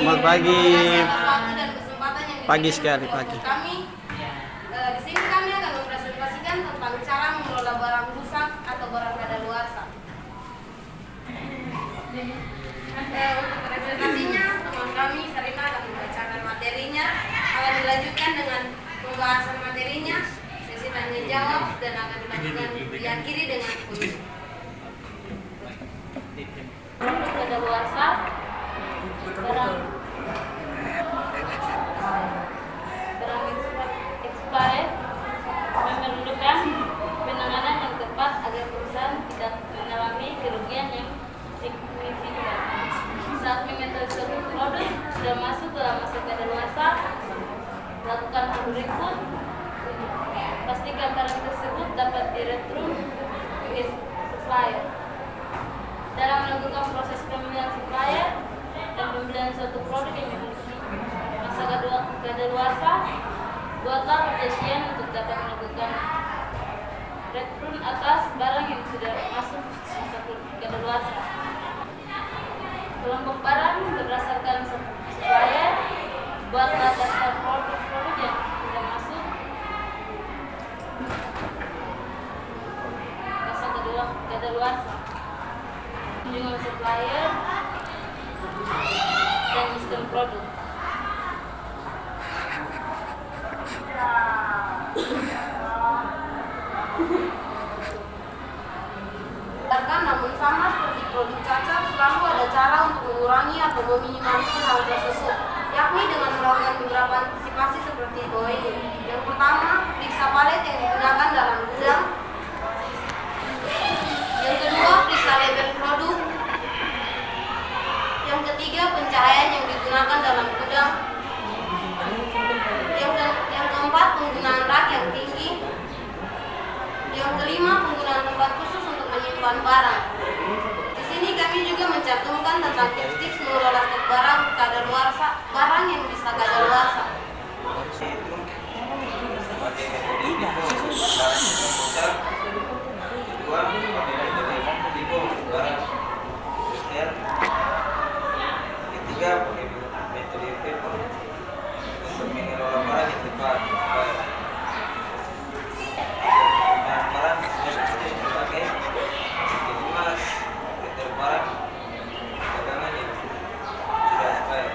Selamat pagi. Dan kesempatan yang Pagi sekali pagi. Kami di sini kami akan mempresentasikan tentang cara mengelola barang rusak atau barang kadaluarsa. Untuk presentasinya, teman kami Sarina akan membacakan materinya, akan dilanjutkan dengan pembahasan materinya, sesi tanya jawab, dan akan dilanjutkan diakhiri dengan kuis. Produk kadaluarsa barang expired memerlukan penanganan yang tepat agar perusahaan tidak mengalami kerugian yang signifikan. Saat mengintroduksi produk sudah masuk dalam masa kadaluarsa, lakukan hal berikut. Pastikan barang tersebut dapat direturn ke supplier. Dalam melakukan proses pembelian supplier dan pembelian suatu produk yang memiliki masa kadaluarsa, buatlah perjanjian untuk dapat melakukan return atas barang yang sudah masuk masa kadaluarsa. Kelompok barang berdasarkan supplier, buatlah daftar produk-produk yang sudah masuk masa kadaluarsa. Kunjungan supplier dan sistem produk. Namun sama seperti produk cacat, selalu ada cara untuk mengurangi atau meminimalisir hal tersebut, yakni dengan melakukan beberapa antisipasi seperti bawah ini. Yang pertama, periksa palet yang digunakan dalam gudang. Yang kedua, periksa label produk. Yang ketiga, pencahayaan yang digunakan dalam gudang. Yang keempat, penggunaan rak yang tinggi. Yang kelima, penggunaan tempat khusus untuk menyimpan barang. Di sini kami juga mencantumkan tentang tips-tips mengelola stok barang kadaluarsa, barang yang bisa kadaluarsa. Ketiga, metode FIFO untuk mengelola barang yang tepat. Barang sudah dipakai. Kelima, retur barang dagangan yang sudah expired.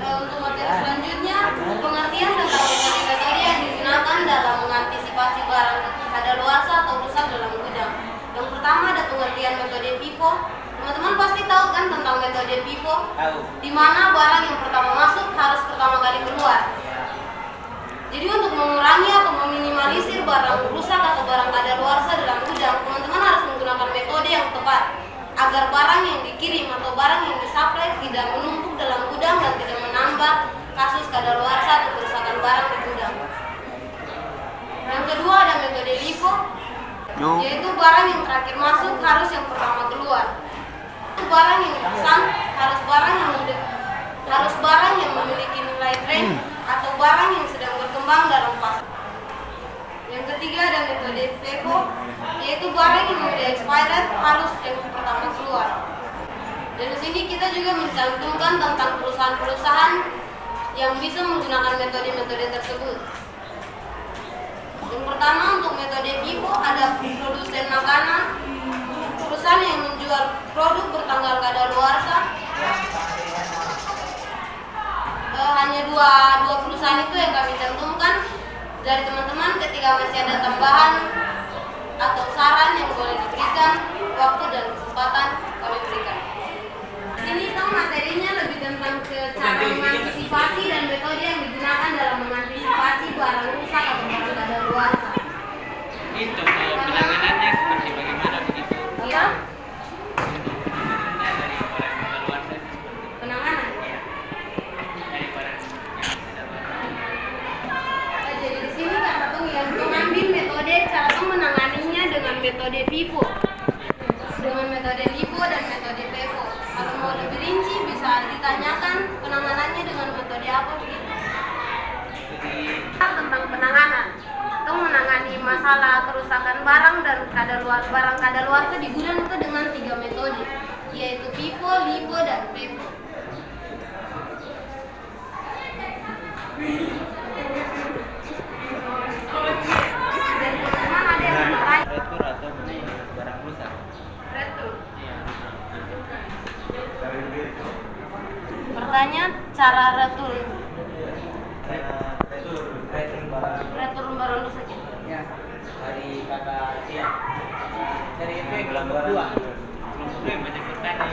Untuk materi selanjutnya, pengertian tentang metode-metode yang digunakan dalam mengantisipasi barang kadaluarsa atau rusak dalam gudang. Yang pertama ada pengertian metode FIFO. Teman-teman pasti tahu kan tentang metode FIFO? Di mana barang yang pertama masuk harus pertama kali keluar. Jadi untuk mengurangi atau meminimalisir barang rusak atau barang kadaluarsa dalam gudang, teman-teman harus menggunakan metode yang tepat agar barang yang dikirim atau barang yang disuplai tidak menumpuk dalam gudang dan tidak menambah kasus kadaluarsa atau kerusakan barang di gudang. Yang kedua ada metode LIFO, yaitu barang yang terakhir masuk harus yang pertama keluar. Barang yang dipesan harus barang yang memiliki nilai trend atau barang yang sedang berkembang dalam pasar. Yang ketiga ada metode FIFO, yaitu barang yang sudah expired harus yang pertama keluar. Dan di sini kita juga mencantumkan tentang perusahaan-perusahaan yang bisa menggunakan metode-metode tersebut. Yang pertama untuk metode FIFO ada produsen makanan, perusahaan yang menjual produk bertanggal kadaluarsa. Hanya dua perusahaan itu yang kami cantumkan. Dari teman-teman ketika masih ada tambahan atau saran yang boleh diberikan, waktu dan kesempatan kami berikan. Ini tahu materinya lebih tentang cara mengantisipasi dan metode yang digunakan dalam mengantisipasi barang rusak atau barang kadaluarsa. Itu penanganannya seperti bagaimana begitu? Iya. Penanganannya dari barang kadaluarsa Penanganan. dari barang Jadi di sini kata Tung yang mengambil metode cara Tung menanganinya dengan metode FIFO, dengan metode LIFO dan metode FIFO. Kalau mau lebih rinci bisa ditanyakan penanganannya dengan metode apa begitu. Tentang penanganan, Tung menangani masalah kerusakan barang dan barang kadaluarsa di gudang itu dengan 3 metode, yaitu FIFO, LIFO, dan FEFO. Dari teman-teman ada yang mau bertanya? Retur atau mengurus barang rusak. Retur. Iya. Pertanyaan cara retur Retur barang rusak. ya dari kakak Tia. Dari kelompok 2. Kelompok dua yang banyak bertanya.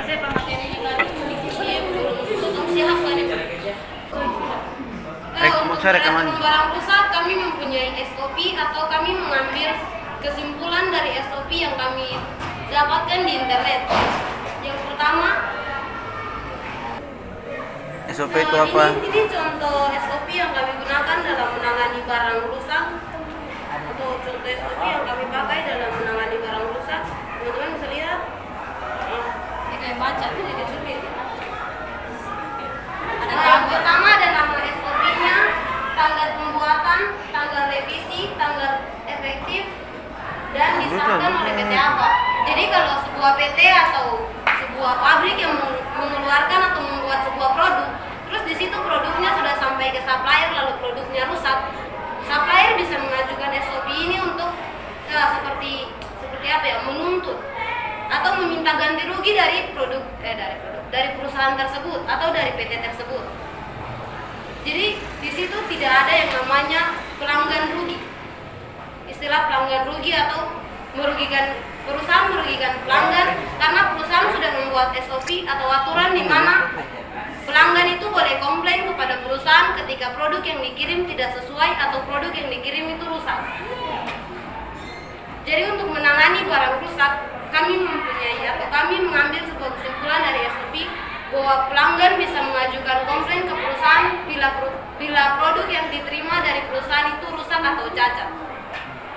Saya pemateri juga untuk siap kan ya. Untuk rekaman. barang rusak kami mempunyai SOP atau kami mengambil kesimpulan dari SOP yang kami dapatkan di internet. Yang pertama, SOP itu apa? Ini contoh SOP yang kami gunakan dalam menangani barang rusak, atau contoh SOP yang kami pakai dalam menangani barang rusak. Teman-teman bisa lihat. Ini kayak baca tuh jadi sulit. Yang pertama ada nama SOP-nya, tanggal pembuatan, tanggal revisi, tanggal efektif, dan disahkan oleh PT apa. Jadi kalau sebuah PT atau sebuah pabrik yang mengeluarkan atau membuat sebuah produk, terus di situ produknya sudah sampai ke supplier lalu produknya rusak, supplier bisa mengajukan SOP ini untuk seperti apa ya, menuntut atau meminta ganti rugi dari dari perusahaan tersebut atau dari PT tersebut. Jadi di situ tidak ada yang namanya pelanggan rugi. Istilah pelanggan rugi atau perusahaan merugikan pelanggan karena perusahaan sudah membuat SOP atau aturan di mana pelanggan itu boleh komplain kepada perusahaan ketika produk yang dikirim tidak sesuai atau produk yang dikirim itu rusak. Jadi untuk menangani barang rusak, kami mengambil sebuah kesimpulan dari SOP bahwa pelanggan bisa mengajukan komplain ke perusahaan bila produk yang diterima dari perusahaan itu rusak atau cacat.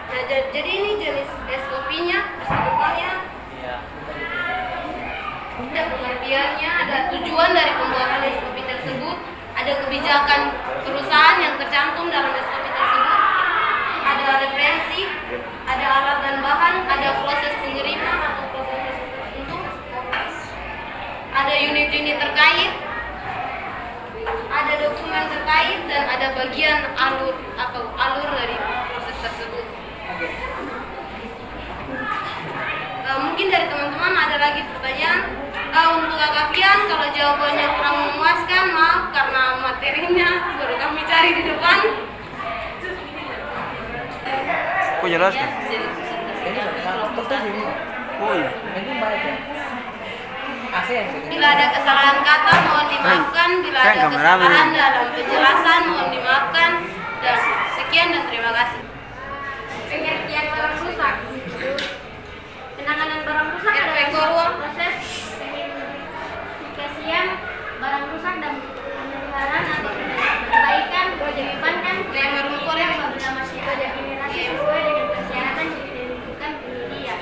Nah, jadi ini jenis SOP-nya, kesimpulannya. Ada pengertiannya, ada tujuan dari pembuatan SOP tersebut, ada kebijakan perusahaan yang tercantum dalam SOP tersebut, ada referensi, ada alat dan bahan, ada proses pengiriman atau proses tertentu, ada unit-unit terkait, ada dokumen terkait, dan ada bagian alur dari proses tersebut. Mungkin dari teman-teman ada lagi pertanyaan. Untuk Akafian, kalau jawabannya kurang memuaskan, maaf karena materinya baru kami cari di depan. Kok jelaskan? Oh iya. Bila ada kesalahan kata mohon dimaafkan, bila ada kesalahan dalam penjelasan mohon dimaafkan, dan sekian dan terima kasih. Pengertian barang rusak. Penanganan barang rusak adalah proses identifikasian barang rusak dan pemeliharaan atau perbaikan kewajiban yang apabila masih ada generasi sesuai dengan persyaratan yang ditentukan penyedia.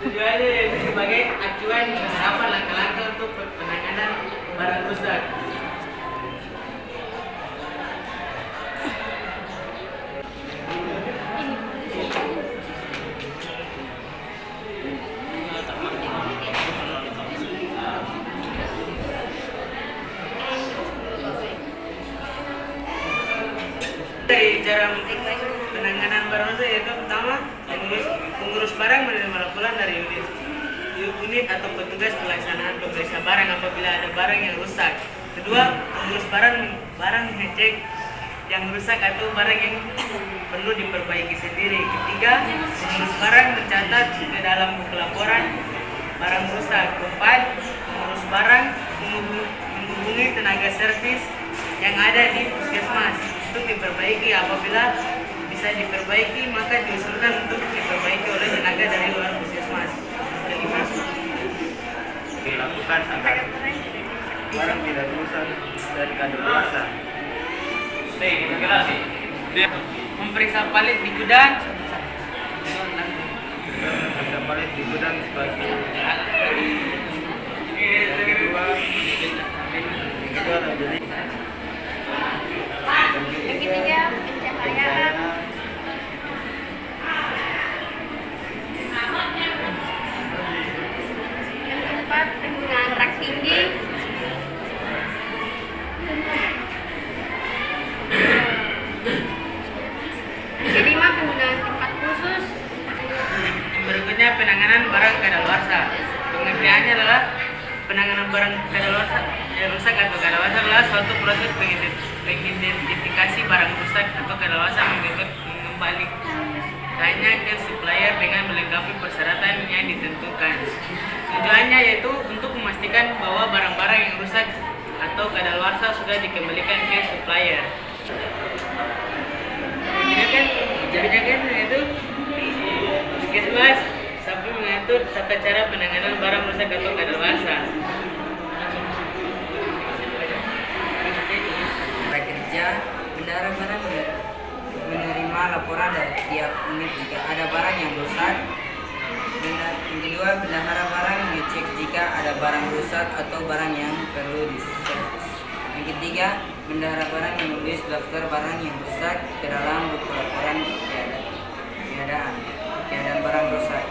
Tujuannya sebagai acuan apa langkah-langkah untuk penanganan barang rusak. Dari cara penanganan barang rusak yaitu pertama pengurus barang menerima laporan dari unit atau petugas pelaksanaan pemeriksa barang apabila ada barang yang rusak. Kedua, pengurus barang mengecek yang rusak atau barang yang perlu diperbaiki sendiri. Ketiga, pengurus barang mencatat ke dalam buku laporan barang rusak. Keempat, pengurus barang menghubungi tenaga servis yang ada di puskesmas untuk diperbaiki. Apabila bisa diperbaiki, maka diusulkan untuk diperbaiki oleh tenaga dari luar puskesmas. Kelima, dilakukan agar barang tidak rusak dari kadaluarsa. Memeriksa palet di gudang. Memeriksa palet di gudang sebagai kedua, Yang ketiga, pencahayaan. Yang keempat, penggunaan rak tinggi. Yang kelima, penggunaan tempat khusus. Yang berikutnya penanganan barang kadaluarsa. Pengertiannya adalah penanganan barang kadaluarsa yang rusak atau kadaluarsa adalah suatu proses pengidentifikasi barang rusak atau kadaluarsa mengembalikannya ke supplier dengan melengkapi persyaratan yang ditentukan. Tujuannya yaitu untuk memastikan bahwa barang-barang yang rusak atau kadaluarsa sudah dikembalikan ke supplier. Kebijakan yaitu puskesmas sampai mengatur tata cara penanganan barang rusak atau kadaluarsa. Kerja bendahara barang menerima laporan dari tiap unit jika ada barang yang rusak. Yang kedua, bendahara barang mengecek jika ada barang rusak atau barang yang perlu diservis. Yang ketiga, bendahara barang menulis daftar barang yang rusak ke dalam buku laporan keadaan barang rusak.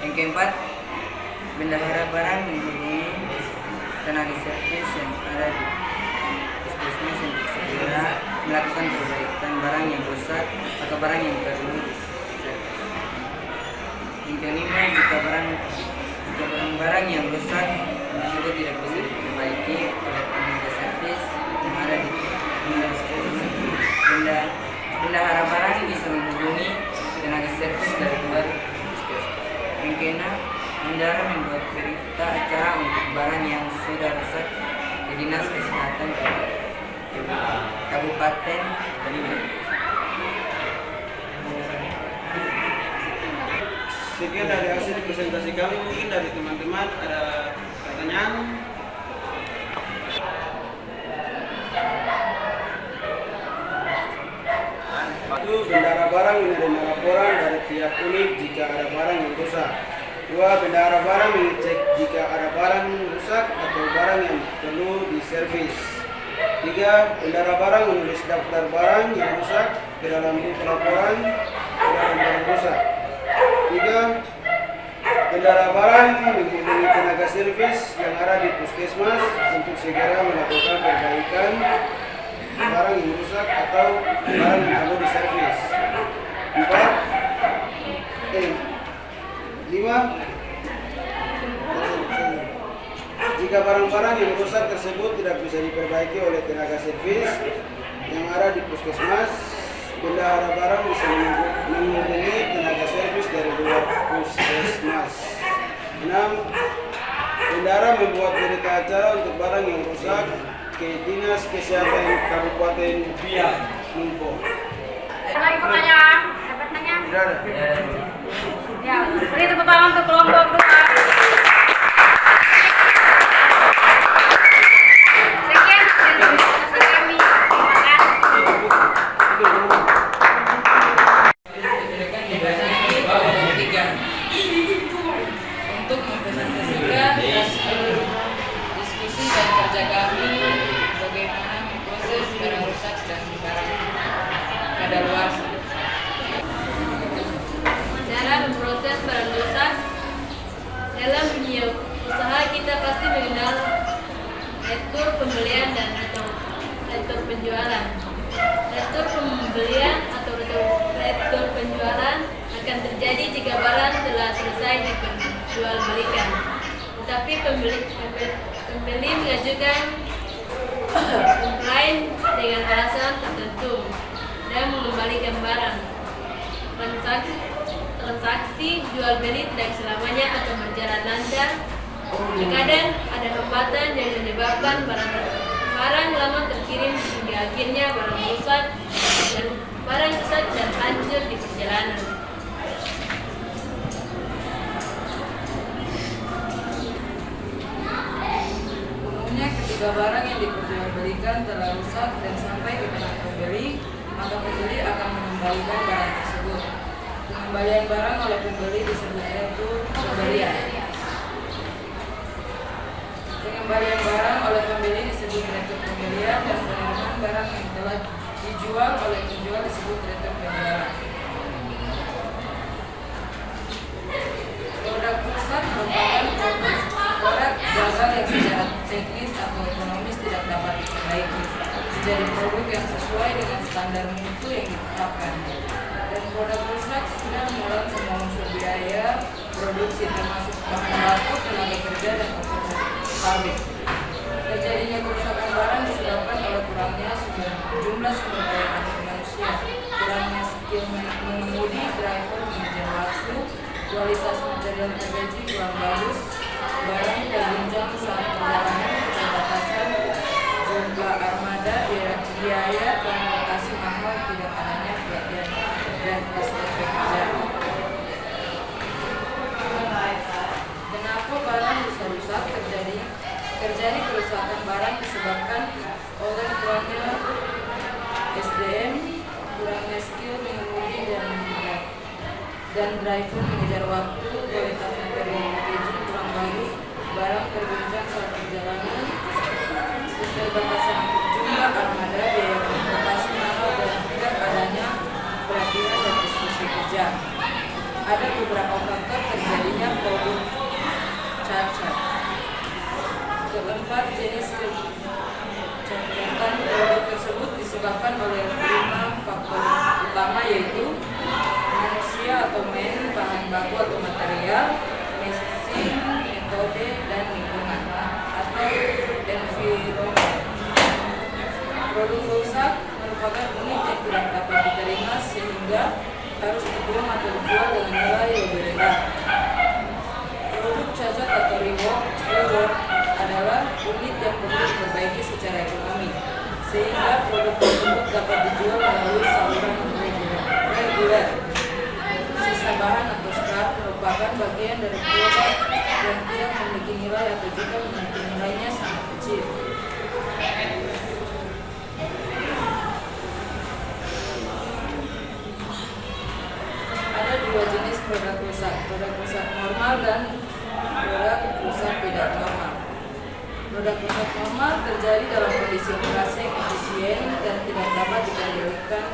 Yang keempat, bendahara barang menghubungi tenaga servis yang ada di puskesmas untuk segera melakukan perbaikan barang yang rusak atau barang yang perlu diservis. Yang kelima, jika barang-barang yang rusak juga tidak bisa diperbaiki oleh tenaga servis yang ada di puskesmas, bendahara barang bisa menghubungi tenaga servis dari luar puskesmas. Yang keenam, bendahara membuat berita acara untuk barang yang sudah rusak ke Dinas Kesehatan Kabupaten Banyumas. Sekian dari hasil presentasi kami. Mungkin dari teman-teman ada pertanyaan. Satu, bendahara barang menerima laporan dari tiap unit jika ada barang yang rusak. Dua, bendahara barang mengecek jika ada barang rusak atau barang yang perlu diservis. Tiga, bendahara barang menulis daftar barang yang rusak ke dalam buku laporan barang rusak. Tiga, bendahara barang menghubungi tenaga servis yang ada di puskesmas untuk segera melakukan perbaikan barang yang rusak atau barang yang perlu diservis. Empat, lima, jika barang-barang yang rusak tersebut tidak bisa diperbaiki oleh tenaga servis yang ada di puskesmas, bendahara barang bisa menghubungi tenaga servis dari luar puskesmas. 6. Bendahara membuat berita acara untuk barang yang rusak ke Dinas Kesehatan Kabupaten Banyumas. Lagi pertanyaan? Ada pertanyaan? Tidak ada. Ya, beri tepuk tangan untuk kelompok 2. Sekian dari presentasi kami. Terima kasih. Untuk mempresentasikan hasil diskusi dan kerja kami bagaimana memproses barang rusak dan barang kadaluarsa. Cara memproses barang rusak. Dalam dunia usaha kita pasti mengenal retur pembelian dan retur penjualan. Retur pembelian atau retur penjualan akan terjadi jika barang telah selesai diperjualbelikan, tetapi pembeli mengajukan komplain dengan alasan tertentu dan mengembalikan barang. Transaksi jual beli tidak selamanya akan berjalan lancar. Terkadang ada hambatan yang menyebabkan barang lama terkirim hingga akhirnya barang rusak dan hancur di perjalanan. Umumnya ketika barang yang diperjualbelikan telah rusak dan sampai ke tangan pembeli, maka pembeli akan mengembalikan barang tersebut. Pengembalian barang oleh pembeli disebut retur pembelian. Pengembalian barang oleh pembeli disebut retur pembelian dan penerimaan barang yang telah dijual oleh penjual disebut retur penjualan. Produk rusak merupakan produk gagal yang secara teknis atau ekonomis tidak dapat diperbaiki menjadi produk yang sesuai dengan standar mutu yang ditetapkan. Dan produk rusak sudah menelan semua unsur biaya produksi termasuk bahan baku, tenaga kerja, dan operasional pabrik. Terjadinya kerusakan barang disebabkan oleh kurangnya jumlah sumber daya manusia, kurangnya skill mengemudi, driver, manajer waktu, kualitas material packaging kurang bagus, barang terguncang saat perjalanan, keterbatasan jumlah armada, biaya transportasi mahal, tidak adanya pelatihan dan SOP kerja. Kenapa barang bisa rusak? Terjadi kerusakan barang disebabkan oleh kurangnya SDM, kurangnya skill mengemudi dan driver mengejar waktu, kualitas material packaging kurang bagus, barang terguncang saat perjalanan, keterbatasan jumlah armada, biaya transportasi mahal, dan tidak adanya pelatihan dan SOP kerja. Ada beberapa faktor terjadinya produk cacat. Keempat jenis kecacatan produk tersebut disebabkan oleh 5 faktor utama, yaitu manusia atau bahan baku atau material, mesin, metode, dan lingkungan atau environment. Produk rusak merupakan unit yang tidak dapat diterima sehingga harus dibuang atau dijual dengan nilai lebih rendah. Produk cacat atau rework adalah unit yang perlu diperbaiki secara ekonomi sehingga produk tersebut dapat dijual melalui saluran reguler. Sisa bahan atau scrap merupakan bagian dari produk yang tidak memiliki nilai atau juga memiliki nilainya sangat kecil. Ada 2 jenis produk rusak normal dan produk rusak tidak normal. Produk rusak normal terjadi dalam kondisi operasi yang efisien dan tidak dapat dikendalikan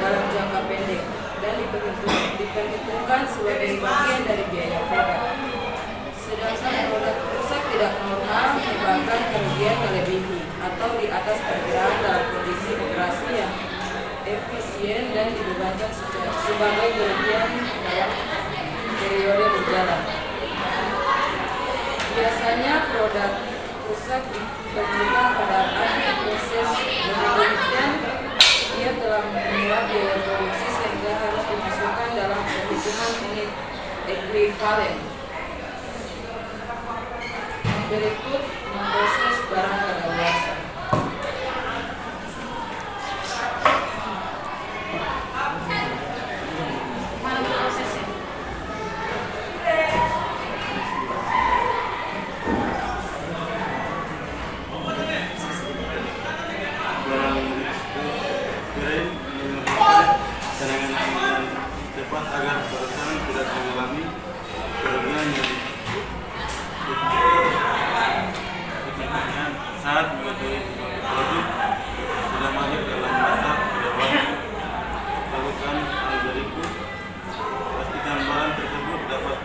dalam jangka pendek dan diperhitungkan sebagai bagian dari biaya produk. Sedangkan produk rusak tidak normal menyebabkan kerugian melebihi atau di atas perkiraan dalam kondisi operasi yang efisien dan dibebankan sebagai kerugian dalam periode berjalan. Biasanya produk rusak diberikan pada akhir proses, dengan demikian ia telah menyerap biaya produksi sehingga harus dimasukkan dalam perhitungan unit ekuivalen. Berikut memproses barang kadaluarsa. Mana prosesnya? Cadangan cepat agar perusahaan tidak mengalami kerugian yang saat mengetahui produk sudah masuk dalam masa kadaluarsa. Lakukan hal berikut: pastikan barang tersebut dapat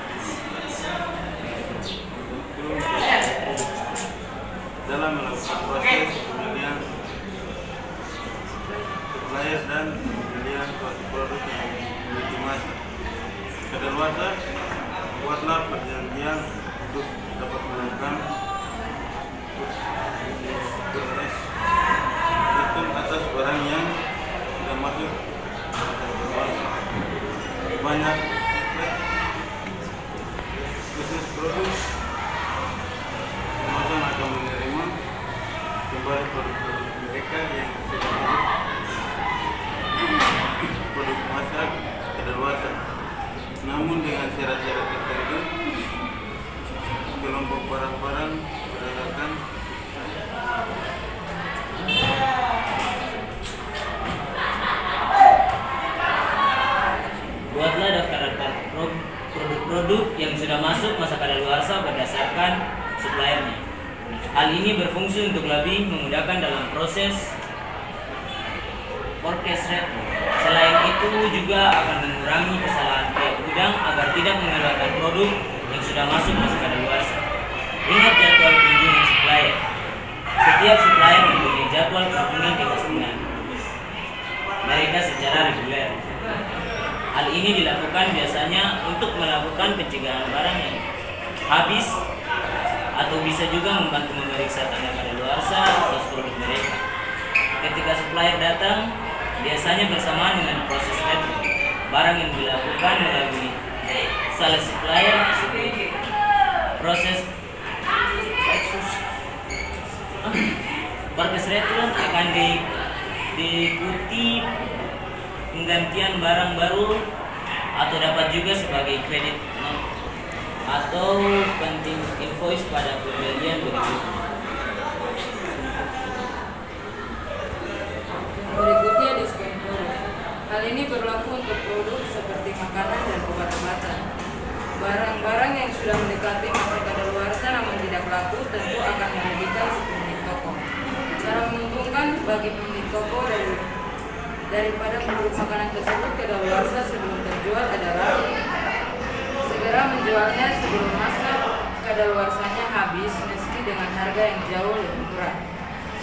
dalam melakukan proses pembelian supplier dan pembelian suatu produk yang memiliki masa kadaluarsa. Buatlah perjanjian untuk dapat melakukan hitung atas barang yang sudah masuk kadaluarsa. Banyak khusus produk Amazon akan menerima kembali produk-produk mereka yang sudah masuk produk masa kadaluarsa, namun dengan syarat-syarat tertentu. Kelompok barang-barang berdasarkan buatlah daftar produk-produk yang sudah masuk masa kadaluarsa berdasarkan suppliernya. lebih memudahkan dalam proses forecast rate. Selain itu juga akan mengurangi kesalahan pihak gudang agar tidak mengeluarkan produk yang sudah masuk masa kadaluarsa. Ingat jadwal kunjungan supplier. Setiap supplier mempunyai jadwal kunjungan ke customer mereka secara reguler. Hal ini dilakukan biasanya untuk melakukan pencegahan barang yang habis atau bisa juga membantu memeriksa tanda kadaluarsa atas produk mereka. Ketika supplier datang, biasanya bersamaan dengan proses retro. Barang yang dilakukan melalui salah supplier seperti proses forecast return akan diikuti penggantian barang baru atau dapat juga sebagai kredit note atau penting invoice pada pembelian berikutnya. Berikutnya diskon produk. Hal ini berlaku untuk produk seperti makanan dan obat-obatan. Barang-barang yang sudah mendekati masa kadaluarsa namun tidak laku tentu akan merugikan si pemilik toko. Cara menguntungkan bagi pemilik toko daripada produk makanan tersebut kadaluarsa sebelum terjual adalah segera menjualnya sebelum masa kadaluarsanya habis meski dengan harga yang jauh lebih murah.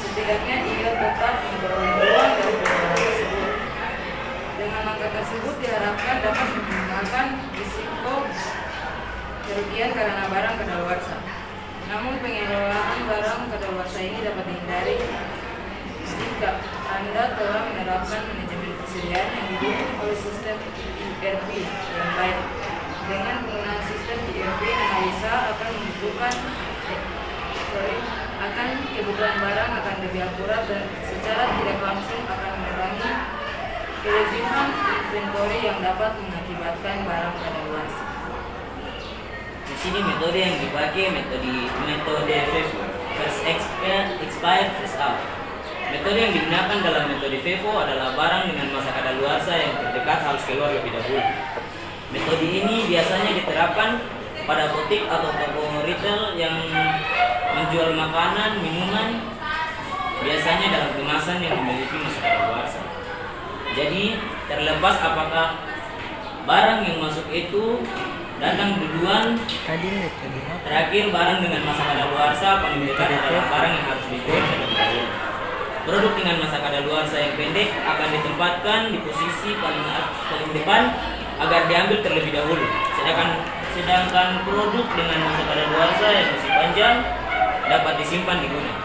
Setidaknya ia tetap memperoleh uang dari penjualan tersebut. Dengan langkah tersebut diharapkan dapat meminimalkan risiko kerugian karena barang kadaluarsa. Namun pengelolaan barang kadaluarsa ini dapat dihindari jika Anda telah menerapkan manajemen persediaan yang didukung oleh sistem ERP yang baik. Dengan penggunaan sistem ERP, analisa akan kebutuhan barang akan lebih akurat dan secara tidak langsung akan mengurangi kelebihan inventory yang dapat mengakibatkan barang kadaluarsa. Di sini metode yang dipakai metode FIFO, first expired first out. Metode yang digunakan dalam metode FIFO adalah barang dengan masa kadaluarsa yang terdekat harus keluar lebih dahulu. Metode ini biasanya diterapkan pada butik atau toko retail yang menjual makanan, minuman, biasanya dalam kemasan yang memiliki masa kadaluarsa. Jadi terlepas apakah barang yang masuk itu datang duluan, terakhir barang dengan masa kadaluarsa paling dekat adalah barang yang harus dijual terlebih dahulu. Produk dengan masa kadaluarsa yang pendek akan ditempatkan di posisi paling depan agar diambil terlebih dahulu. Sedangkan produk dengan masa kadaluarsa yang masih panjang dapat disimpan di gudang.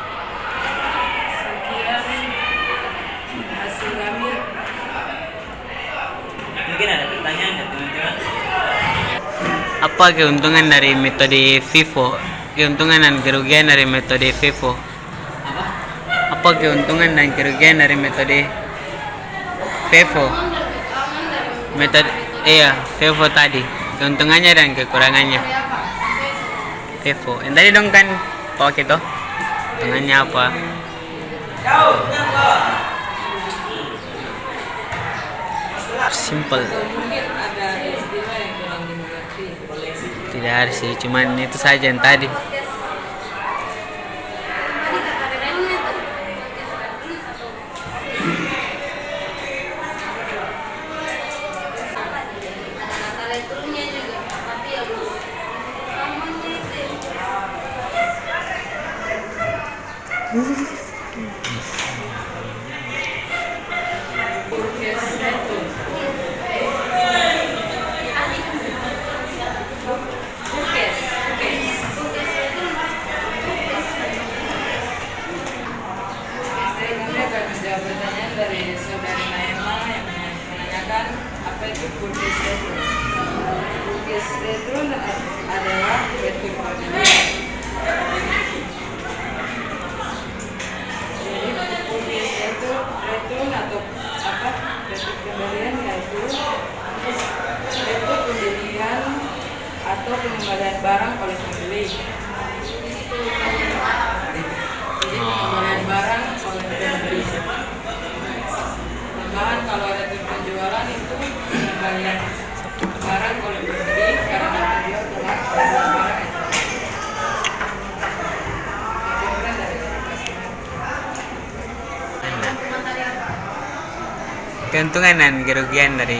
Sekian hasil kami. Mungkin ada pertanyaan dari teman-teman. Apa keuntungan dari metode FIFO? Keuntungan dan kerugian dari metode FIFO? Apa keuntungan dan kerugian dari metode FIFO? Metode FIFO tadi. Keuntungannya dan kekurangannya. FIFO. Yang tadi dong kan pakai itu. Keuntungannya apa? Simple. Mungkin ada istilah yang kurang dimengerti. Tidak harus sih, cuman itu saja yang tadi. Pertanyaan dari saudari Naima yang menanyakan apa itu purchase return. Purchase return adalah return pembelian. Jadi purchase return atau apa? Return pembelian yaitu return pembelian atau pengembalian barang oleh pembeli. Jadi pengembalian barang oleh pembeli. Tambahan kalau ada penjualan itu pengembalian barang oleh pembeli karena penjual telah menjual barang itu. Kemudian dari customer. keuntungan dan kerugian dari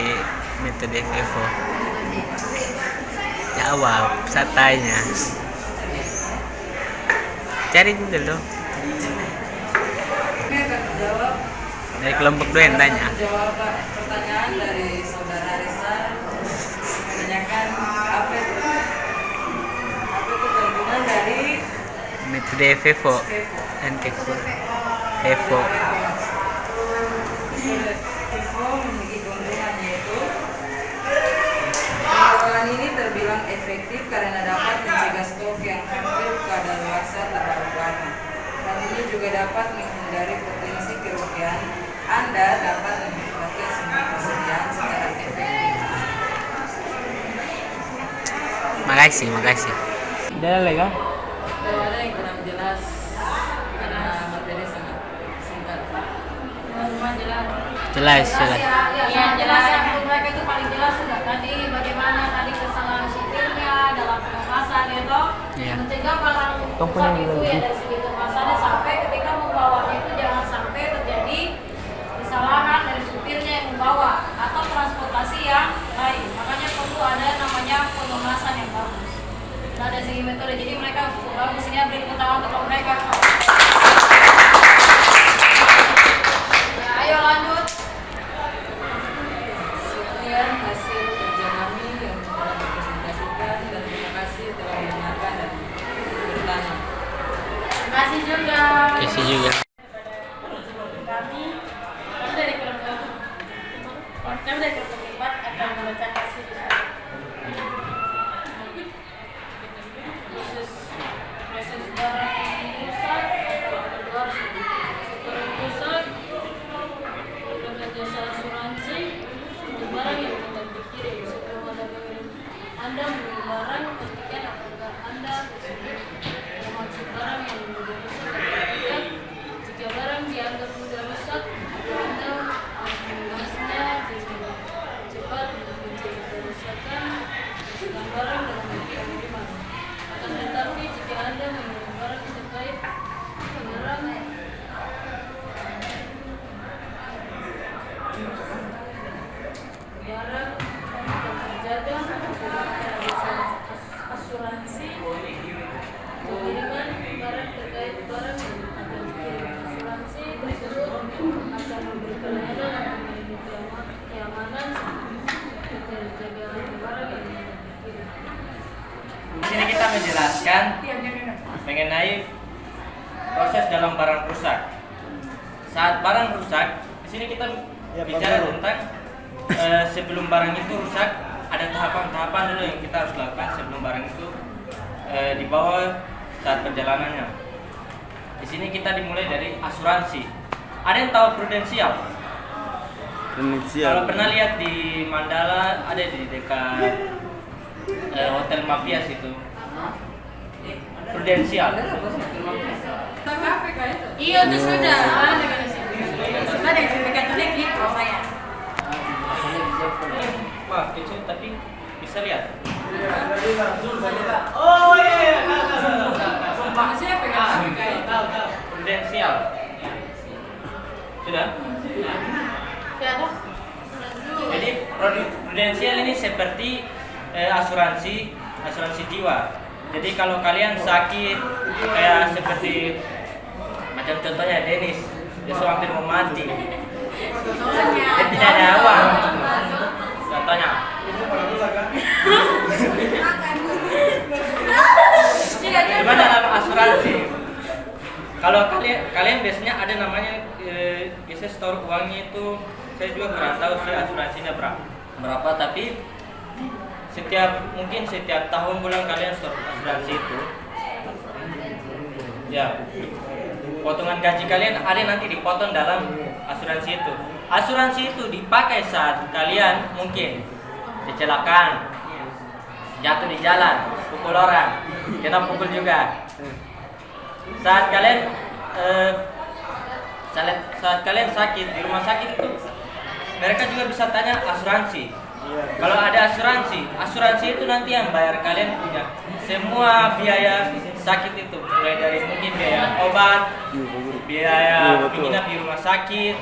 metode FIFO. Jawab, saya tanya. Cari Google dong. Oke, akan menjawab Dari kelompok 2 yang tanya. Jawab pertanyaan dari saudara Reza menanyakan apa itu keuntungan dari Metode FIFO dan FIFO. FIFO memiliki keuntungan yaitu pengelolaan ini terbilang efektif karena dapat mencegah stok yang hampir kadaluarsa terlalu lama. Hal ini juga dapat menghindari potensi kerugian. Anda dapat menikmati semua persediaan secara efektif. Makasih. Udah lega? Kalau ada yang kurang jelas karena materi sangat singkat. Semua jelas. Jelas. Ya, jelas yang menurut mereka itu paling jelas sudah tadi bagaimana tadi kesalahan supirnya dalam pengemasan ya toh. Iya. Mencegah barang rusak itu ya dari segi kemasannya sampai ketika membawanya itu jangan sampai terjadi kesalahan dari supirnya yang membawa atau transportasi yang baik. Makanya perlu ada namanya pengemasan yang bagus. Nah, dari segi metode jadi mereka bagus ini beri tepuk tangan untuk mereka. Ya, ayo lanjut. Sekian hasil kerja kami yang telah dipresentasikan dan terima kasih telah mendengarkan dan bertanya. Terima kasih juga. Kasih juga. Kami dari kelompok 4 akan membacakan sisi proses barang rusak, rusak, dengan jasa asuransi, untuk barang yang akan dikirim sebelum Anda mengirim. Anda membeli barang, pastikan apakah Anda memaksud barang yang mudah rusak atau tidak. Jika barang dianggap mudah rusak, Anda harus mengulasnya dengan cepat untuk mencegah kerusakan dan barang dalam pengiriman. Akan tetapi jika Anda mengirim barang terkait barang yang terjaga asuransi pengiriman barang terkait barang yang akan dikirim. Asuransi tersebut akan memberi pelayanan atau melindungi keamanan keterjagaan barang yang akan dikirim. Di sini kita menjelaskan mengenai proses dalam barang rusak. Saat barang rusak, di sini kita bicara tentang sebelum barang itu rusak, ada tahapan-tahapan dulu yang kita harus lakukan sebelum barang itu dibawa saat perjalanannya. Di sini kita dimulai dari asuransi. Ada yang tahu prudensial? Kalau pernah lihat di Mandala, ada di dekat Hotel Mafias itu. Prudensial. Iya itu sudah. Sudah yang sertifikat gitu saya. Wah, kecil tapi bisa lihat. Oh iya. Siapa kan? Prudensial. Sudah? Ya ada. Jadi prudensial ini seperti asuransi jiwa. Jadi kalau kalian sakit kayak seperti macam contohnya Dennis, dia hampir mau mati. Dia tidak ada uang. Contohnya. Gimana dalam asuransi? Kalau kalian biasanya ada namanya biasanya store uangnya itu, saya juga kurang tahu sih asuransinya berapa, tapi mungkin setiap tahun bulan kalian store asuransi itu, ya potongan gaji kalian ada nanti dipotong dalam asuransi itu. Asuransi itu dipakai saat kalian mungkin kecelakaan, jatuh di jalan, pukul orang, kena pukul juga. Saat kalian sakit di rumah sakit itu, mereka juga bisa tanya asuransi. Kalau ada asuransi itu nanti yang bayar kalian punya semua biaya sakit itu, mulai dari mungkin biaya obat, biaya menginap di rumah sakit,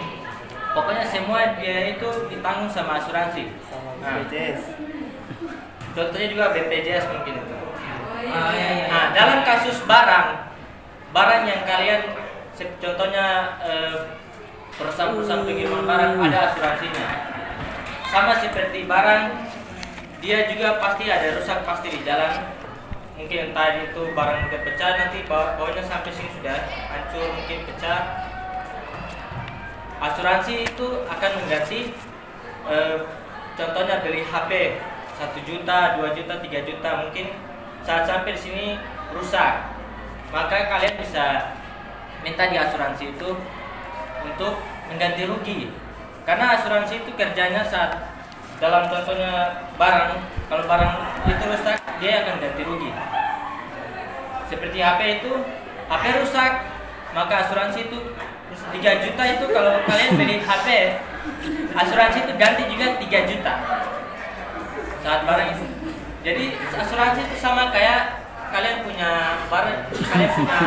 pokoknya semua dia itu ditanggung sama asuransi. Nah, contohnya juga BPJS mungkin itu. Nah, dalam kasus barang yang kalian contohnya perusahaan pengiriman barang ada asuransinya. Sama seperti barang, dia juga pasti ada rusak pasti di jalan. Mungkin tadi itu barang udah pecah, nanti bawahnya sampai sini sudah hancur, mungkin pecah. Asuransi itu akan mengganti, contohnya beli HP 1 juta, 2 juta, 3 juta, mungkin saat sampai di sini rusak, maka kalian bisa minta di asuransi itu untuk mengganti rugi. Karena asuransi itu kerjanya saat dalam contohnya barang, kalau barang itu rusak dia akan ganti rugi. Seperti HP itu, HP rusak, maka asuransi itu 3 juta itu kalau kalian beli HP, asuransi itu ganti juga 3 juta saat barang itu. Jadi asuransi itu sama kayak kalian punya barang, kalian punya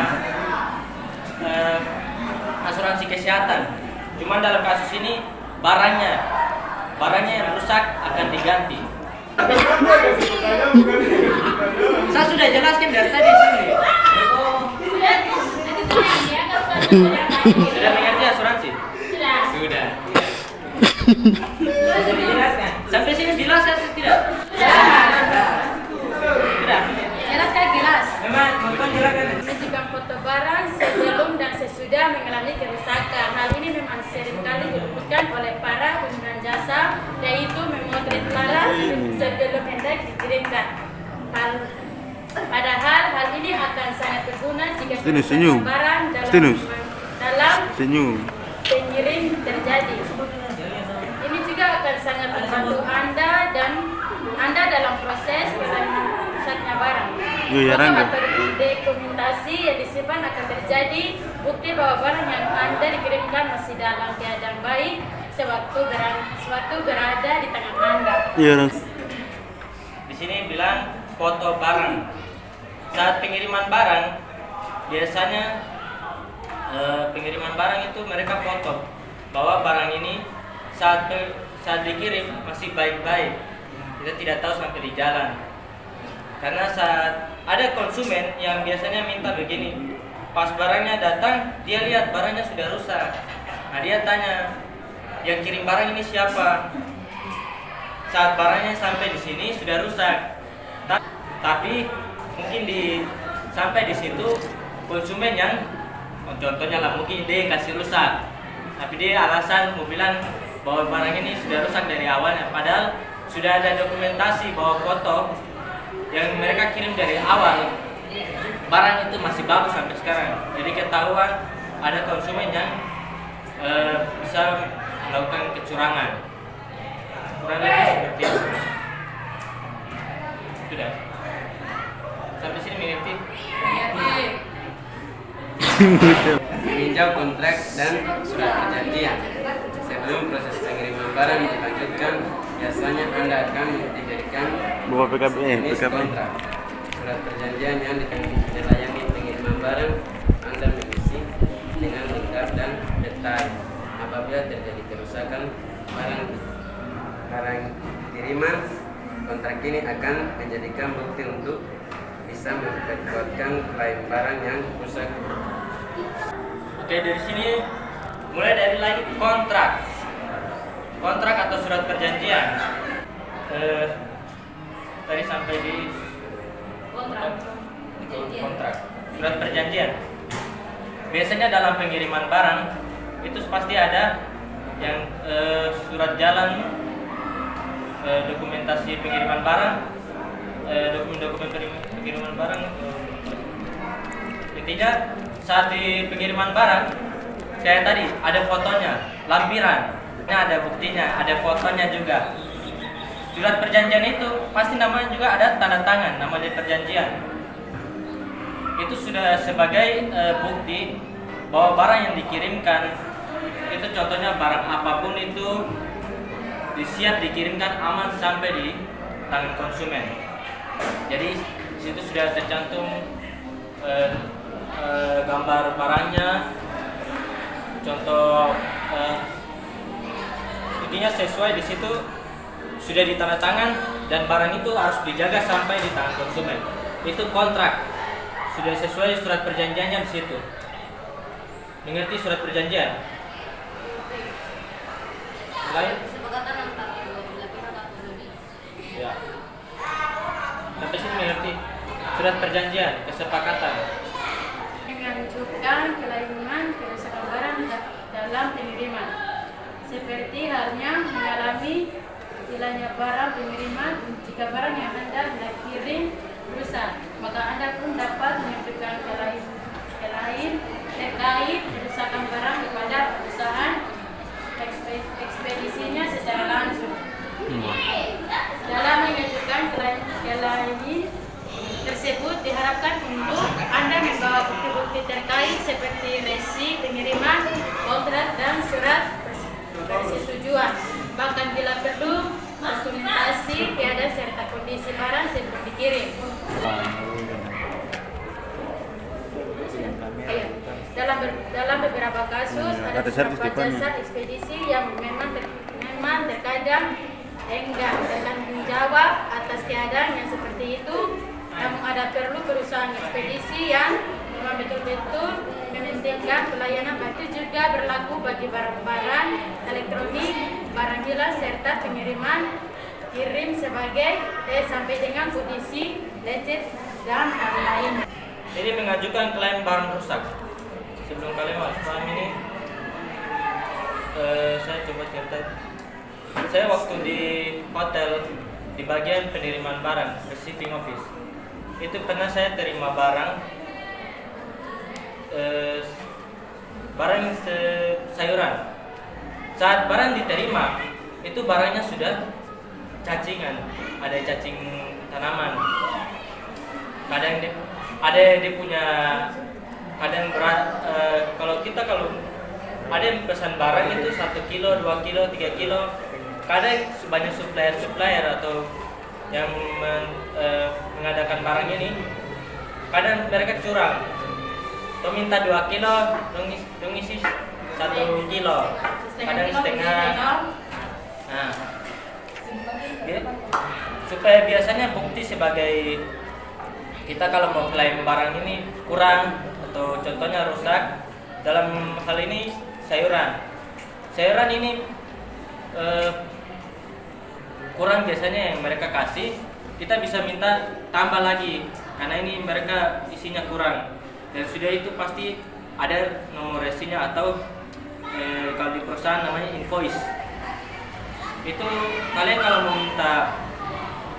asuransi kesehatan. Cuman dalam kasus ini barangnya yang rusak akan diganti. Saya sudah jelaskan dari tadi sini. Sudah mengerti asuransi? Sudah. Sudah dijelaskan. Sampai sini jelas atau tidak? Tidak. Jelas kan jelas. Memang nonton jelaskan. Menunjukkan foto barang sebelum dan sesudah mengalami kerusakan. Hal ini memang seringkali dilakukan oleh para pengguna jasa, yaitu memotret barang sebelum hendak dikirimkan. Padahal hal ini akan sangat berguna jika Senyum. barang dalam pengirim terjadi. Ini juga akan sangat membantu Anda dalam proses rusaknya barang. Foto atau dokumentasi yang disimpan akan terjadi bukti bahwa barang yang Anda dikirimkan masih dalam keadaan baik sewaktu berada di tangan Anda. Di sini bilang foto barang. Saat pengiriman barang, biasanya pengiriman barang itu mereka foto bahwa barang ini saat dikirim masih baik-baik. Kita tidak tahu sampai di jalan. Karena saat ada konsumen yang biasanya minta begini, pas barangnya datang, dia lihat barangnya sudah rusak. Nah, dia tanya, yang kirim barang ini siapa? Saat barangnya sampai di sini sudah rusak. Tapi mungkin sampai di situ konsumen yang contohnya lah mungkin dia kasih rusak, tapi dia alasan mau bilang bahwa barang ini sudah rusak dari awalnya, padahal sudah ada dokumentasi bahwa foto yang mereka kirim dari awal barang itu masih bagus sampai sekarang. Jadi ketahuan ada konsumen yang bisa melakukan kecurangan. Kurang lebih seperti itu. Sudah. Sampai sini mengerti? Meninjau kontrak dan surat perjanjian. Sebelum proses pengiriman barang dilanjutkan, biasanya Anda akan diberikan jenis kontrak. Surat perjanjian yang dilayani pengiriman barang, Anda mengisi dengan lengkap dan detail. Apabila terjadi kerusakan barang kiriman, kontrak ini akan menjadikan bukti untuk bisa memperkuatkan klaim barang yang rusak. Oke, dari sini mulai dari lagi kontrak atau surat perjanjian. Tadi sampai di kontrak, surat perjanjian. Biasanya dalam pengiriman barang itu pasti ada yang surat jalan, dokumentasi pengiriman barang, dokumen pengiriman barang. Intinya saat di pengiriman barang kayak tadi ada fotonya, lampiran, ada buktinya, ada fotonya juga. Surat perjanjian itu pasti namanya juga ada tanda tangan, namanya perjanjian. Itu sudah sebagai bukti bahwa barang yang dikirimkan itu contohnya barang apapun itu siap dikirimkan aman sampai di tangan konsumen. Jadi situ sudah tercantum gambar barangnya, contoh artinya sesuai di situ sudah ditandatangan dan barang itu harus dijaga sampai di tangan konsumen. Itu kontrak, sudah sesuai surat perjanjiannya di situ. Mengerti surat perjanjian? Lain? Kesepakatan antara dua belah pihak atau lebih. Ya. Sampai sini mengerti surat perjanjian, kesepakatan. Mengajukan kelainan kerusakan barang dalam pengiriman, seperti halnya mengalami hilangnya barang pengiriman. Jika barang yang Anda kirim rusak, maka Anda pun dapat mengajukan kelainan terkait kerusakan barang kepada perusahaan ekspedisinya secara langsung. Dalam mengajukan kelainan tersebut diharapkan untuk Anda membawa bukti-bukti terkait seperti resi pengiriman, kontrak, dan surat persetujuan. Bahkan bila perlu, dokumentasi keadaan serta kondisi barang sebelum dikirim. Dalam beberapa kasus ada beberapa jasa ekspedisi yang memang terkadang enggak bertanggung jawab atas keadaan yang seperti itu. Namun ada perlu perusahaan ekspedisi yang memang betul-betul mementingkan pelayanan. Itu juga berlaku bagi barang-barang elektronik, barang hilang serta pengiriman kirim sebagai sampai dengan kondisi lecet dan hal lain. Ini mengajukan klaim barang rusak. Sebelum kalian paham ini, saya coba cerita. Saya waktu di hotel di bagian penerimaan barang, receiving office, itu pernah saya terima barang sayuran. Saat barang diterima, itu barangnya sudah cacingan, ada cacing tanaman. Kadang ada dia punya, kadang berat. Kalau ada yang pesan barang itu 1 kilo, 2 kilo, 3 kilo. Kadang banyak supplier atau yang mengadakan barang ini, kadang mereka curang. Kau minta 2 kilo, dong isi 1 kilo, kadang setengah. Nah, supaya biasanya bukti sebagai kita kalau mau klaim barang ini kurang atau contohnya rusak. Dalam hal ini sayuran ini kurang biasanya yang mereka kasih, kita bisa minta tambah lagi karena ini mereka isinya kurang. Dan sudah itu pasti ada nomor resinya atau kalau di perusahaan namanya invoice. Itu kalian kalau mau minta,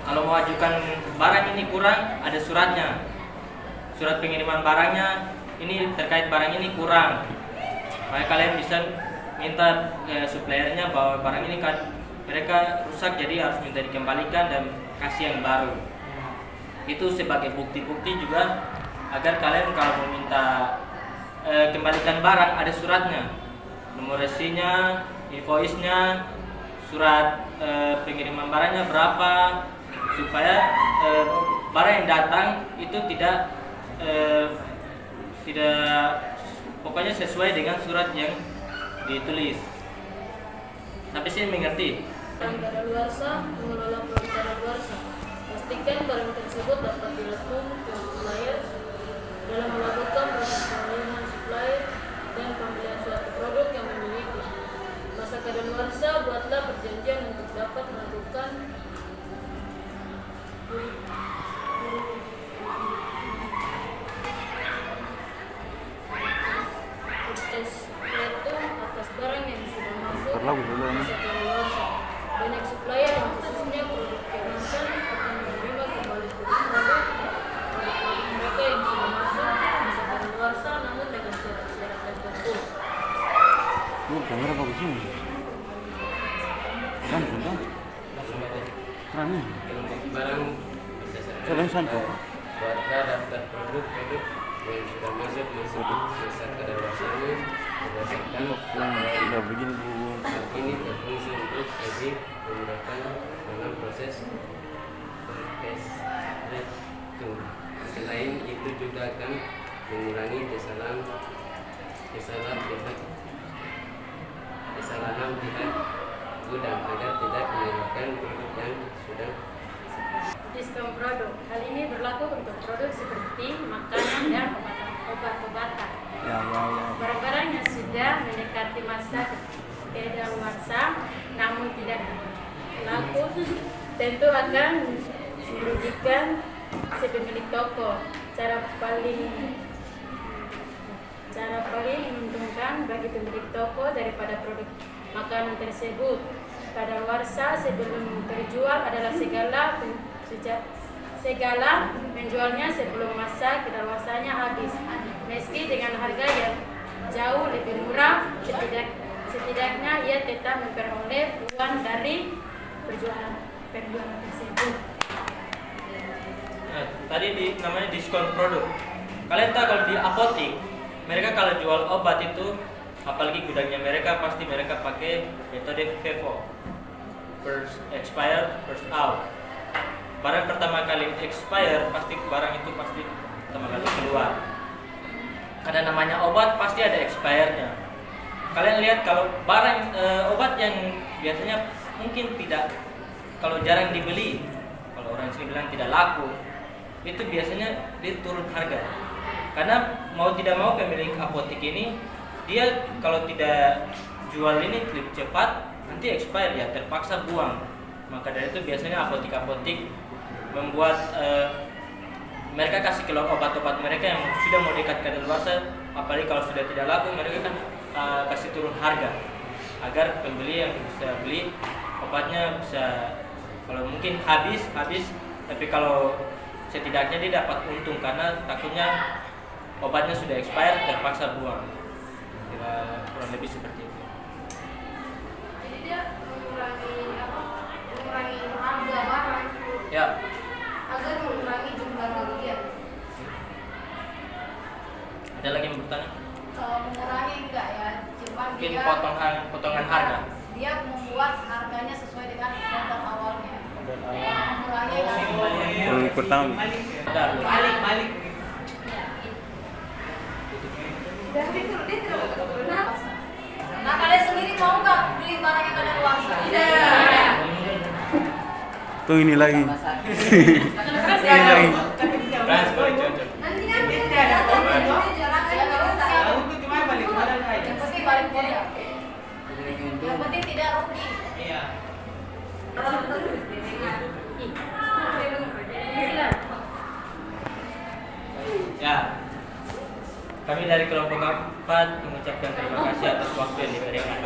kalau mau ajukan barang ini kurang, ada suratnya, surat pengiriman barangnya, ini terkait barang ini kurang, maka kalian bisa minta ke suppliernya bahwa barang ini kan mereka rusak, jadi harus minta dikembalikan dan kasih yang baru. Itu sebagai bukti-bukti juga agar kalian kalau mau minta kembalikan barang ada suratnya, nomor resinya, invoice-nya, surat pengiriman barangnya berapa, supaya barang yang datang itu tidak pokoknya sesuai dengan surat yang ditulis. Sampai sini mengerti? Kadaluarsa, mengelola produk kadaluarsa. Pastikan barang tersebut dapat direkom ke supplier dalam melakukan proses pemilihan supplier dan pembelian suatu produk yang memiliki masa kadaluarsa. Buatlah perjanjian untuk dapat melakukan atas barang yang sudah masuk masa kadaluarsa. Banyak supplier yang khususnya produk kemasan akan menerima kembali produk mereka yang sudah masuk masa kadaluarsa namun dengan syarat-syarat tertentu. Kamera bagus ini. Kan sudah. Kerannya. Barang Coba santo. Buatlah daftar produk-produk yang sudah masuk masa kadaluarsanya berdasarkan Udah begini Bu. ini berfungsi untuk lebih memudahkan dalam proses itu. Selain itu juga akan mengurangi kesalahan pihak gudang agar tidak menyebabkan produk yang sudah Diskon produk. Hal ini berlaku untuk produk seperti makanan dan obat-obatan. Barang-barang yang sudah mendekati masa kedaluarsa namun tidak laku tentu akan merugikan si pemilik toko. Cara paling menguntungkan bagi pemilik toko daripada produk makanan tersebut kadaluarsa sebelum terjual adalah segala menjualnya sebelum masa kedaluarsanya habis, meski dengan harga yang jauh lebih murah. Setidaknya ia tetap memperoleh uang dari penjualan tersebut. Nah, tadi namanya diskon produk. Kalian tahu kalau di apotik mereka kalau jual obat itu, apalagi gudangnya mereka pasti mereka pakai metode FIFO, first expired first out. Barang pertama kali expire pasti barang itu pasti pertama kali keluar. Karena namanya obat pasti ada expire-nya. Kalian lihat kalau barang obat yang biasanya mungkin tidak, kalau jarang dibeli, kalau orang sini bilang tidak laku, itu biasanya dia turun harga. Karena mau tidak mau pemilik apotik ini dia kalau tidak jual ini lebih cepat nanti expire ya terpaksa buang. Maka dari itu biasanya apotik-apotik membuat mereka kasih keluar obat-obat mereka yang sudah mau dekat kadaluarsa, apalagi kalau sudah tidak laku mereka kan kasih turun harga agar pembeli yang bisa beli obatnya bisa, kalau mungkin habis, tapi kalau setidaknya dia dapat untung karena takutnya obatnya sudah expired terpaksa buang. Kira kurang lebih seperti itu. Jadi dia mengurangi harga barang. Ya. Agar mengurangi jumlah kerugian. Ada lagi yang bertanya? Mengurangi enggak ya, cuma Mungkin dia potongan harga. Dia membuat harganya sesuai dengan modal awalnya. Mengurangi harga. Pertama. Balik. Nah, kalian sendiri mau nggak beli barang yang kadaluarsa? Tidak. Tuh ini lagi. Ini lagi. Transfer cocok. Nanti kan tidak ada jarak aja kalau saya. Yang penting balik modal. Yang penting tidak rugi. Iya. Ya. Kami dari kelompok 4 mengucapkan terima kasih atas waktu yang diberikan.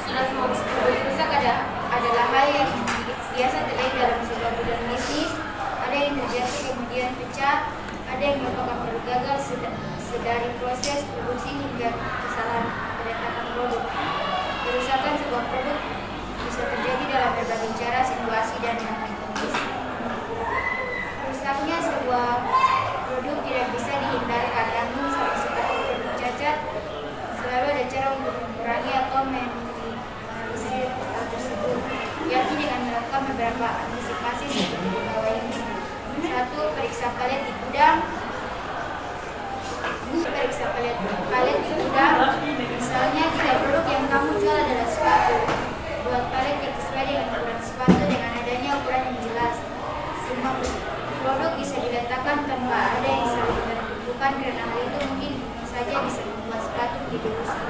Sudah semua rusak adalah hal yang biasa terjadi dalam sebuah bidang bisnis. Ada yang terjadi kemudian pecah, ada yang merupakan produk gagal sedari proses produksi hingga kesalahan penetapan produk. Kerusakan sebuah produk bisa terjadi dalam berbagai cara, situasi, dan kondisi. Rusaknya sebuah produk tidak bisa dihindarkan, namun sama seperti produk cacat, selalu ada cara untuk mengurangi atau minimalisir hal tersebut, yakni dengan melakukan beberapa antisipasi seperti di bawah ini. 1. Periksa palet di gudang. Periksa palet di gudang. Misalnya, jika produk yang kamu jual adalah sepatu, buat palet yang sesuai dengan ukuran sepatu dengan adanya ukuran yang jelas. Semua produk bisa diletakkan tanpa ada yang saling berhubungan, karena hal itu mungkin saja bisa membuat sepatu menjadi rusak.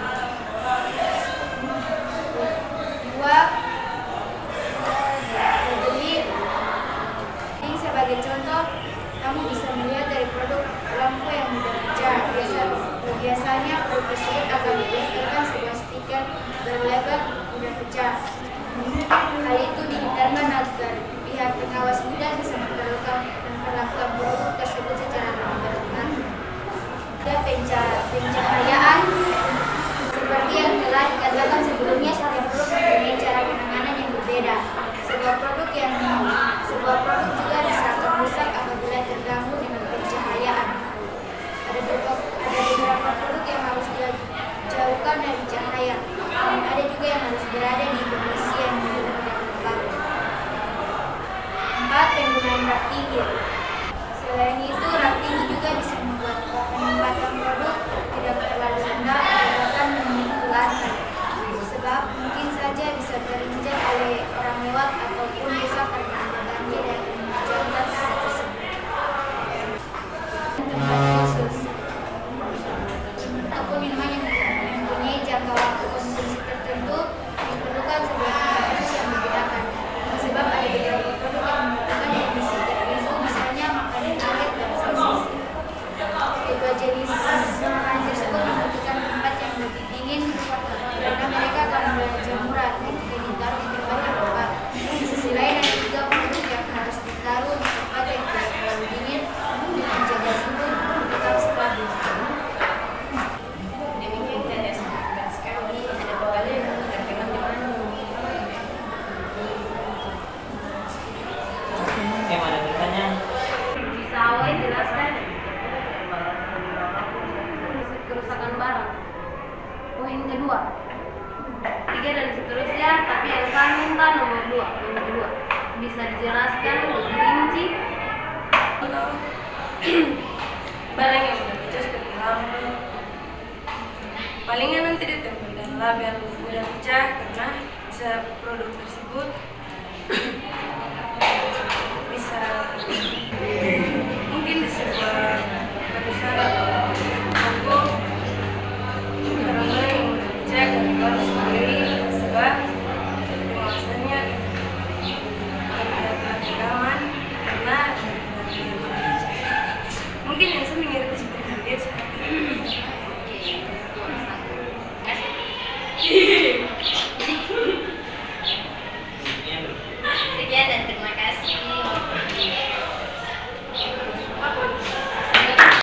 2. Sebagai contoh, kamu bisa melihat dari produk lampu yang mudah pecah. Biasanya produk tersebut akan ditempelkan sebuah stiker berlabel mudah pecah. Hal itu dihindarkan agar pihak pengawas mudah bisa memperlakukan produk tersebut secara berhati-hati. Ada pencahayaan seperti yang telah dikatakan sebelumnya, setiap produk mempunyai cara penanganan yang berbeda. Sebuah produk juga bisa akan rusak apabila terganggu dengan pencahayaan. Ada beberapa produk yang harus dijauhkan dari cahaya, dan ada juga yang harus berada di kondisi yang tepat. 4. Penggunaan rak tinggi. Selain itu, rak tinggi juga bisa membuat penempatan produk tidak terlalu rendah tempat khusus ataupun minuman yang mempunyai jangka waktu konsumsi tertentu diperlukan sebuah tempat khusus yang digunakan. Sebab ada beberapa produk yang membutuhkan kondisi tertentu, misalnya makanan anget dan sosis. Kedua jenis makanan tersebut membutuhkan tempat yang lebih dingin karena mereka akan berjamur ketika ditaruh di tempat yang tepat. Di sisi lain ada juga produk yang harus ditaruh di tempat yang tidak terlalu dingin untuk menjaga suhu tetap stabil. Demikian dari aktivitas kami, ada kembali dan teman-teman. Mana bertanya? Bisa awal jelaskan kerusakan barang. Poin kedua. 3 dan seterusnya, tapi yang kami minta nomor 2. Yang kedua, bisa dijelaskan lebih rinci Barang yang sudah pecah seperti lampu palingnya nanti ditempel dan label mudah pecah karena bisa produk tersebut